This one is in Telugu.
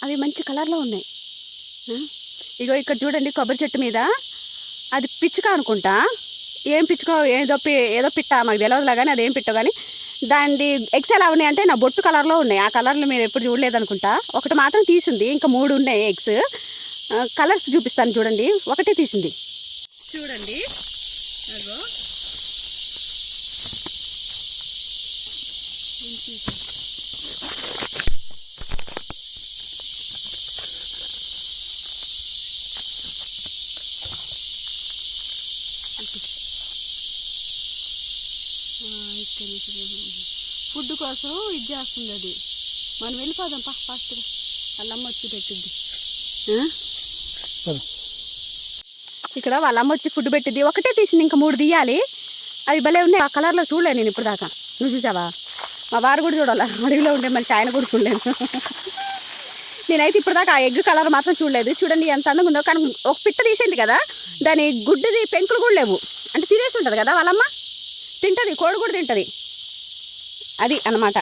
అవి మంచి కలర్లో ఉన్నాయి. ఇగో ఇక్కడ చూడండి, కొబ్బరి చెట్టు మీద అది పిచ్చుక అనుకుంటా. ఏం పిచ్చుకో ఏదో పిట్ట మాకు తెలియదులా, కానీ అదేం పిట్టో కానీ దాని ఎగ్స్ ఎలా ఉన్నాయి అంటే నా బొట్టు కలర్లో ఉన్నాయి. ఆ కలర్లు మీరు ఎప్పుడు చూడలేదనుకుంటా. ఒకటి మాత్రం తీసింది, ఇంకా 3 ఉన్నాయి ఎగ్స్. కలర్స్ చూపిస్తాను చూడండి. ఒకటే తీసింది చూడండి. అగో ఫుడ్ కోసం ఇది చేస్తుంది అది. మనం వెళ్ళిపోదాం ఫాస్ట్గా, వాళ్ళమ్మ వచ్చి పెట్టిద్ది. ఇక్కడ వాళ్ళమ్మ వచ్చి ఫుడ్ పెట్టిద్ది. ఒకటే తీసింది, ఇంకా 3 తీయాలి. అవి భలే ఉన్నాయి. ఆ కలర్లో చూడలే నేను ఇప్పుడు దాకా. నువ్వు చూసావా? మా వారు కూడా చూడాలి, అడవిలో ఉండే మనిషి ఆయన కూడా చూడలేదు. నేనైతే ఇప్పుడు దాకా ఆ ఎగ్ కలర్ మాత్రం చూడలేదు. చూడండి ఎంత అందంగా ఉందో. కానీ ఒక పిట్ట తీసింది కదా, దాని గుడ్డుది పెంకులు కూడా లేవు. అంటే తినేసి ఉంటుంది కదా వాళ్ళమ్మ, తింటుంది, కోడి కూడా తింటుంది. అది అన్నమాట.